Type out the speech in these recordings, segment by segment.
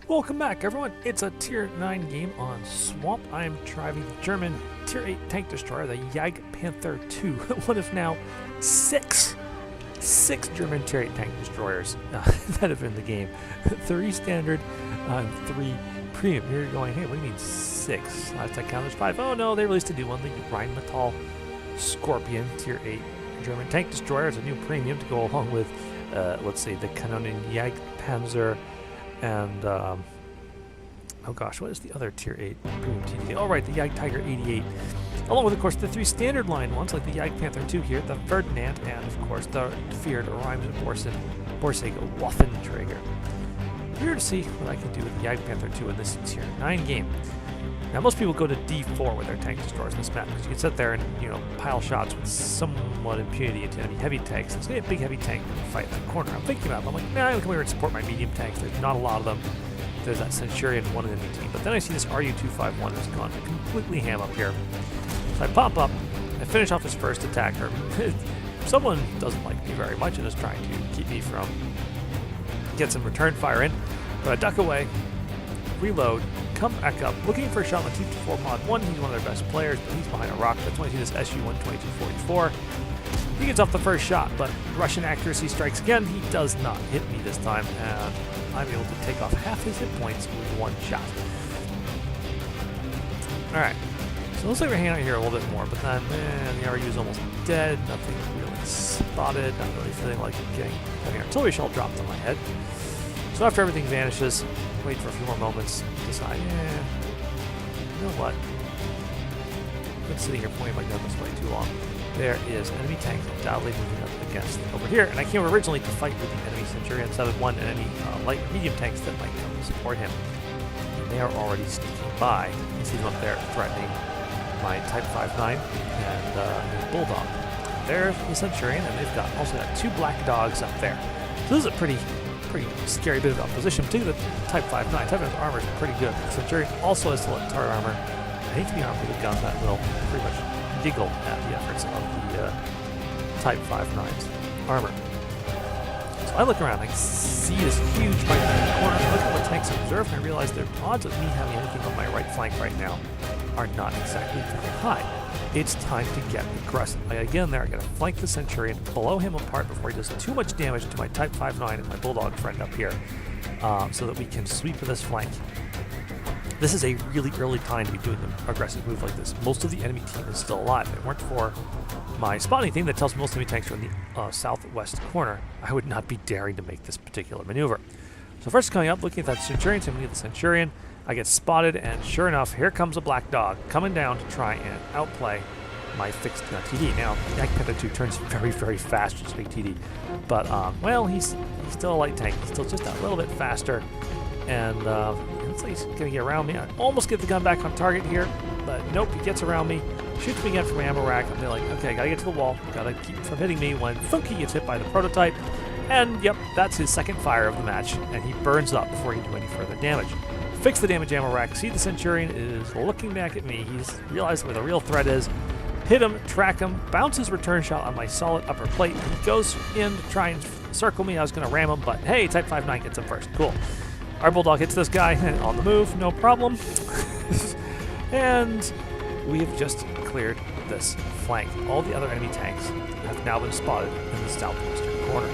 Welcome back, everyone. It's a Tier 9 game on Swamp. I'm driving the German Tier 8 tank destroyer, the JagdPanther II, one of now six German Tier 8 tank destroyers that have been in the game. 3 standard and 3 premium. You're going, hey, what do you mean 6? Last I counted was 5. Oh no, they released a new one, the Rheinmetall Scorpion Tier 8 German tank destroyer. It's a new premium to go along with, let's say, the Kanonen JagdPanther and, oh gosh, what is the other Tier 8 premium TD? Oh right, the Jagdtiger 88. Along with, of course, the 3 standard line ones, like the JagdPanther II here, the Ferdinand, and, of course, the feared Borsig Waffenträger. Here to see what I can do with the JagdPanther II in this Tier 9 game. Now, most people go to D4 with their tank destroyers in this map, because you can sit there and, pile shots with somewhat impunity into enemy heavy tanks. It's going to be a big heavy tank to fight in that corner. I'm thinking about it. I'm like, nah, I'll come here and support my medium tanks. There's not a lot of them. There's that Centurion one in the team. But then I see this RU-251 has gone completely ham up here. So I pop up, I finish off his first attacker. Someone doesn't like me very much and is trying to keep me from get some return fire in. But I duck away, reload, come back up, looking for a shot on the T-4 Mod 1. He's one of their best players, but he's behind a rock. That's when I see this SU-12244. He gets off the first shot, but Russian accuracy strikes again. He does not hit me this time, and I'm able to take off half his hit points with one shot. Alright, so it looks like we're hanging out here a little bit more, but then, man, the RU is almost dead. Nothing really spotted. Not really feeling like having an artillery shell dropped on my head. So after everything vanishes, wait for a few more moments, decide, you know what? I've been sitting here pointing my gun this way too long. There is enemy tanks undoubtedly moving up against over here, and I came originally to fight with the enemy Centurion 7-1 and any light or medium tanks that might come to support him. And they are already sneaking by. You see them up there threatening my Type 59 and his Bulldog. There's the Centurion, and they've also got 2 black dogs up there. So this is a pretty scary bit of opposition, particularly the Type 59. Type 59's armor is pretty good. The Centurion also has select turret armor. I hate to be armed with a gun that will pretty much giggle at the efforts of the Type 59's armor. So I look around, I see this huge fight in the corner, I look at what tanks are observed, and I realize the odds of me having anything on my right flank right now are not exactly very high. It's time to get aggressive. Again there, I gotta flank the Centurion, blow him apart before he does too much damage to my Type 59 and my Bulldog friend up here, so that we can sweep this flank. This is a really early time to be doing an aggressive move like this. Most of the enemy team is still alive. If it weren't for my spotting thing that tells most enemy tanks are in the southwest corner, I would not be daring to make this particular maneuver. So first coming up, looking at that Centurion, so I'm looking at the Centurion, I get spotted, and sure enough, here comes a black dog coming down to try and outplay my fixed TD. Now, JagdPanther II turns very, very fast with big TD, but well, he's still a light tank. He's still just a little bit faster, and looks like he's gonna get around me. I almost get the gun back on target here, but nope, he gets around me, shoots me again from my ammo rack. I'm like, okay, I gotta get to the wall, gotta keep him from hitting me when thunk, he gets hit by the prototype, and yep, that's his second fire of the match, and he burns up before he can do any further damage. Fix the damage ammo rack. See the Centurion is looking back at me. He's realized where the real threat is. Hit him, track him, bounces return shot on my solid upper plate. He goes in to try and circle me. I was going to ram him, but hey, Type 59 gets him first. Cool. Our Bulldog hits this guy on the move, no problem. And we have just cleared this flank. All the other enemy tanks have now been spotted in the southwestern corner.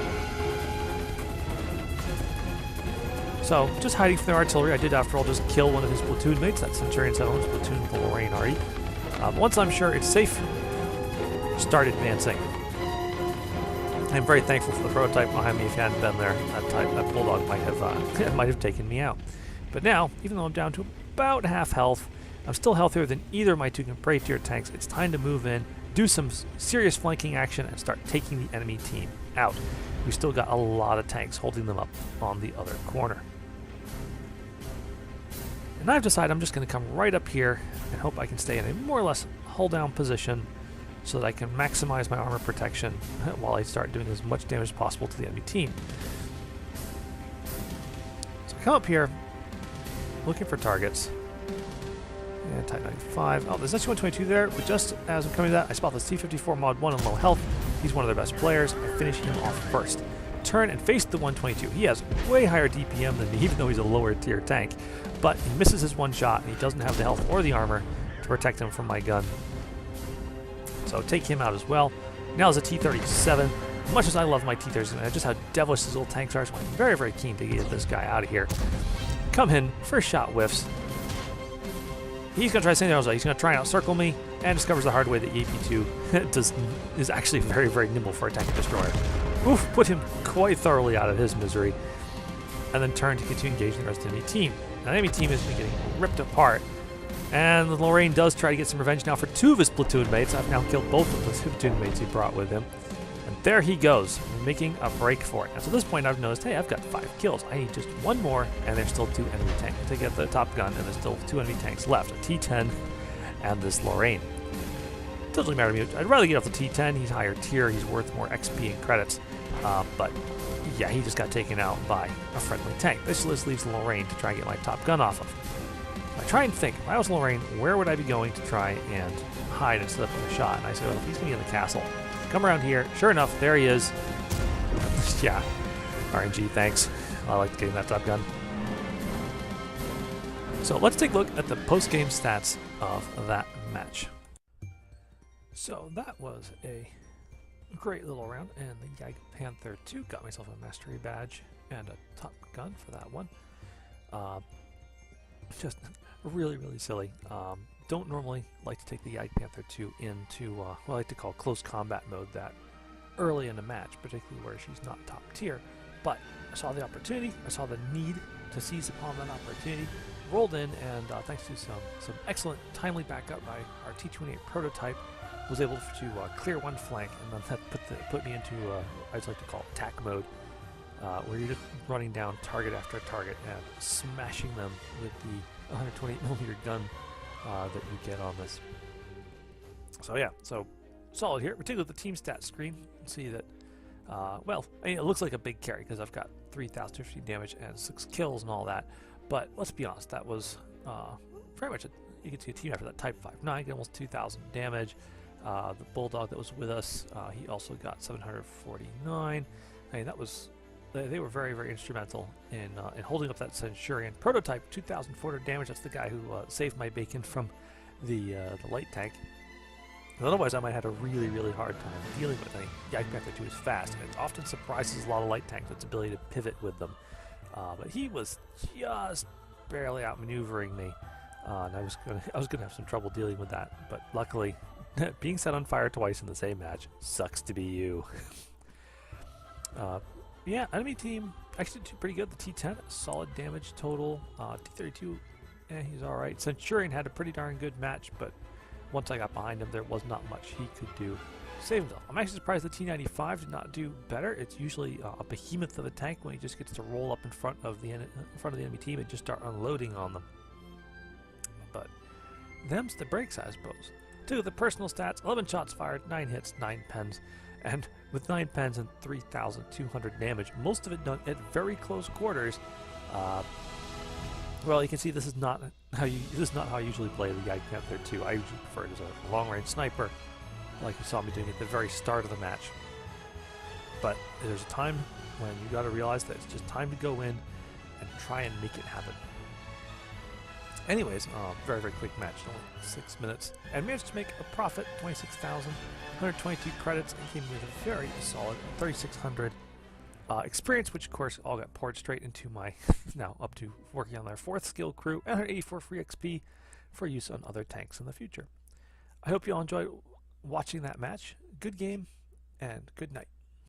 So, just hiding from their artillery, I did after all just kill one of his platoon mates, that Centurion 7's platoon of the Lorraine RE. Once I'm sure it's safe, start advancing. I'm very thankful for the prototype behind me. If he hadn't been there, that Bulldog might have taken me out. But now, even though I'm down to about half health, I'm still healthier than either of my 2 Compré tier tanks. It's time to move in, do some serious flanking action, and start taking the enemy team out. We've still got a lot of tanks holding them up on the other corner. And I've decided I'm just going to come right up here and hope I can stay in a more or less hold-down position so that I can maximize my armor protection while I start doing as much damage as possible to the enemy team. So I come up here, looking for targets. And Type 95. Oh, there's SU-122 there, but just as I'm coming to that, I spot the T-54 Mod 1 in low health. He's one of their best players. I finish him off first. turn and face the 122. He has way higher DPM than me, even though he's a lower tier tank. But he misses his one shot, and he doesn't have the health or the armor to protect him from my gun. So take him out as well. Now there's a T-37. Much as I love my T-37, just how devilish these little tanks are, so I'm very, very keen to get this guy out of here. Come in, first shot whiffs. He's going to try the same thing. He's going to try and outcircle me, and discovers the hard way that the AP2 is actually very, very nimble for a tank destroyer. Oof, put him quite thoroughly out of his misery, and then turn to continue engaging the rest of the enemy team. Now the enemy team has been getting ripped apart, and Lorraine does try to get some revenge now for 2 of his platoon mates. I've now killed both of the platoon mates he brought with him. And there he goes, making a break for it. Now, so at this point, I've noticed, hey, I've got 5 kills. I need just 1 more, and there's still 2 enemy tanks to get the top gun, and there's still 2 enemy tanks left, a T-10 and this Lorraine. Doesn't really matter to me. I'd rather get off the T-10. He's higher tier. He's worth more XP and credits. But, yeah, he just got taken out by a friendly tank. This list leaves Lorraine to try and get my top gun off of. I try and think, if I was Lorraine, where would I be going to try and hide and set up a shot? And I say, well, he's going to be in the castle. Come around here. Sure enough, there he is. Yeah, RNG, thanks. I like getting that top gun. So let's take a look at the post-game stats of that match. So that was a great little round, and the JagdPanther II got myself a mastery badge and a top gun for that one. Just really, really silly. Don't normally like to take the JagdPanther II into what I like to call close combat mode that early in the match, particularly where she's not top tier. But I saw the opportunity, I saw the need to seize upon that opportunity, rolled in, and thanks to some excellent timely backup by our T-28 prototype, was able to clear one flank, and then that put me into I just like to call attack mode, where you're just running down target after target and smashing them with the 128mm gun that you get on this. So yeah, so solid here. We take a look at the team stats screen and see that, well, I mean, it looks like a big carry because I've got 3,050 damage and 6 kills and all that. But let's be honest, that was very much you can see a team after that Type 5.9 get almost 2,000 damage. The Bulldog that was with us, he also got 749. I mean, that was they were very, very instrumental in holding up that Centurion prototype. 2,400 damage. That's the guy who saved my bacon from the light tank. Otherwise, I might have had a really, really hard time dealing with it. JagdPanther II is fast, and it often surprises a lot of light tanks with its ability to pivot with them. But he was just barely outmaneuvering me, and I was gonna have some trouble dealing with that. But luckily, being set on fire twice in the same match sucks to be you. Yeah, enemy team actually did pretty good. The T-10, solid damage total. T-32, he's all right. Centurion had a pretty darn good match, but once I got behind him, there was not much he could do to save himself. I'm actually surprised the T-95 did not do better. It's usually a behemoth of a tank when he just gets to roll up in front of the enemy team and just start unloading on them. But them's the breaks, I suppose. 2 of the personal stats: 11 shots fired, 9 hits, 9 pens, and with 9 pens and 3,200 damage, most of it done at very close quarters. Well, you can see this is not how I usually play the JagdPanther II. I usually prefer it as a long-range sniper, like you saw me doing at the very start of the match. But there's a time when you got to realize that it's just time to go in and try and make it happen. Anyways, very, very quick match, only 6 minutes, and managed to make a profit, 26,122 credits, and came with a very solid 3,600 experience, which of course all got poured straight into my now up to working on their 4th skill crew, and 184 free XP for use on other tanks in the future. I hope you all enjoyed watching that match. Good game, and good night.